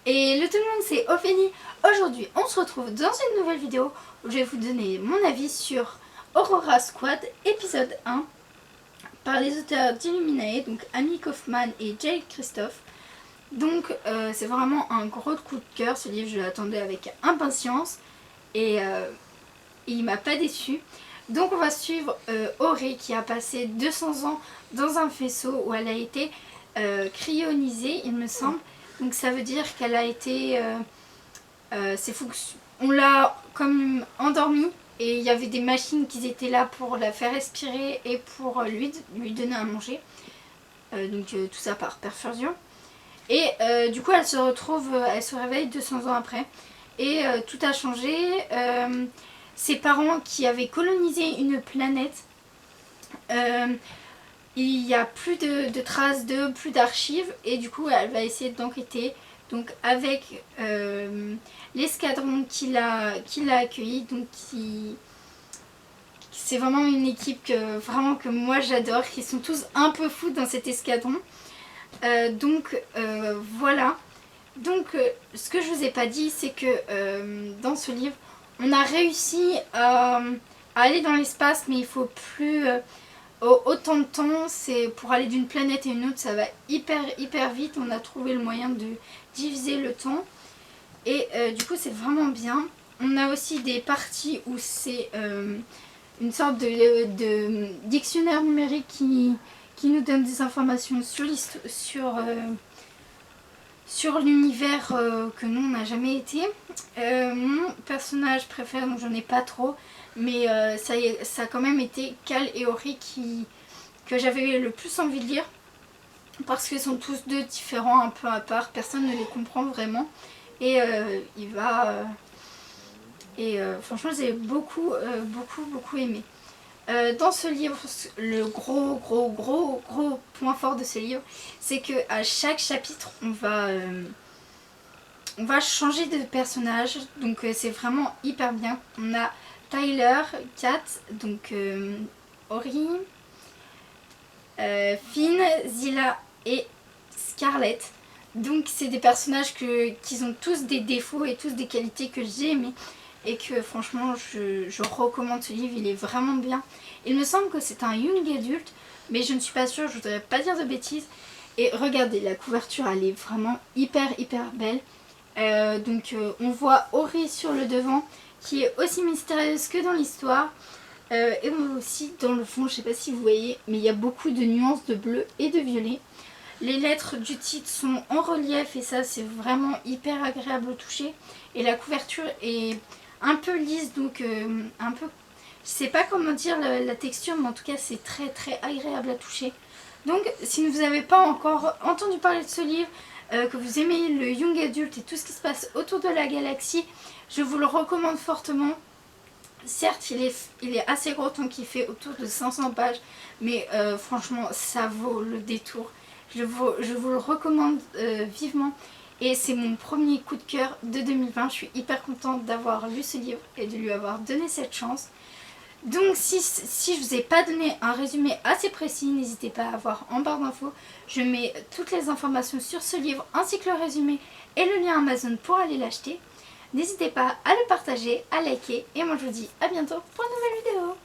Et le tout le monde, c'est Ophélie. Aujourd'hui, on se retrouve dans une nouvelle vidéo où je vais vous donner mon avis sur Aurora Squad épisode 1 par les auteurs d'Illuminae, donc Amy Kaufman et Jake Christophe. Donc c'est vraiment un gros coup de cœur, ce livre je l'attendais avec impatience et il m'a pas déçu. Donc on va suivre Auré qui a passé 200 ans dans un faisceau où elle a été cryonisée, il me semble. Donc ça veut dire qu'elle a été... on l'a comme endormie et il y avait des machines qui étaient là pour la faire respirer et pour lui donner à manger. Donc tout ça par perfusion. Et du coup elle se réveille 200 ans après. Et tout a changé. Ses parents qui avaient colonisé une planète, il n'y a plus de traces d'eux, plus d'archives, et du coup elle va essayer d'enquêter donc avec l'escadron qui l'a accueilli. Donc c'est vraiment une équipe que moi j'adore, qui sont tous un peu fous dans cet escadron. Voilà. Donc ce que je vous ai pas dit, c'est que dans ce livre on a réussi à aller dans l'espace, mais il faut plus autant de temps. C'est pour aller d'une planète à une autre, ça va hyper vite. On a trouvé le moyen de diviser le temps et du coup c'est vraiment bien. On a aussi des parties où c'est une sorte de dictionnaire numérique qui nous donne des informations sur l'univers que nous on n'a jamais été. Mon personnage préféré, donc j'en ai pas trop, mais ça a quand même été Cal et Ori que j'avais le plus envie de lire, parce qu'ils sont tous deux différents, un peu à part, personne ne les comprend vraiment. Et franchement j'ai beaucoup aimé. Dans ce livre, le gros point fort de ce livre, c'est que à chaque chapitre on va changer de personnage, donc c'est vraiment hyper bien. On a Tyler, Kat, donc Ori, Finn, Zilla et Scarlett. Donc c'est des personnages qui ont tous des défauts et tous des qualités que j'ai aimées. Et que franchement je recommande ce livre, il est vraiment bien. Il me semble que c'est un young adulte, mais je ne suis pas sûre, je voudrais pas dire de bêtises. Et regardez, la couverture elle est vraiment hyper belle. On voit Ori sur le devant, qui est aussi mystérieuse que dans l'histoire. Et on voit aussi dans le fond, je sais pas si vous voyez, mais il y a beaucoup de nuances de bleu et de violet. Les lettres du titre sont en relief et ça c'est vraiment hyper agréable au toucher. Et la couverture est un peu lisse, donc un peu... Je sais pas comment dire la texture, mais en tout cas c'est très agréable à toucher. Donc si vous n'avez pas encore entendu parler de ce livre, que vous aimez le young adulte et tout ce qui se passe autour de la galaxie, je vous le recommande fortement. Certes il est assez gros, donc il fait autour de 500 pages, mais franchement ça vaut le détour. Je vous le recommande vivement. Et c'est mon premier coup de cœur de 2020. Je suis hyper contente d'avoir lu ce livre et de lui avoir donné cette chance. Donc si je ne vous ai pas donné un résumé assez précis, n'hésitez pas à voir en barre d'infos. Je mets toutes les informations sur ce livre ainsi que le résumé et le lien Amazon pour aller l'acheter. N'hésitez pas à le partager, à liker, et moi je vous dis à bientôt pour une nouvelle vidéo.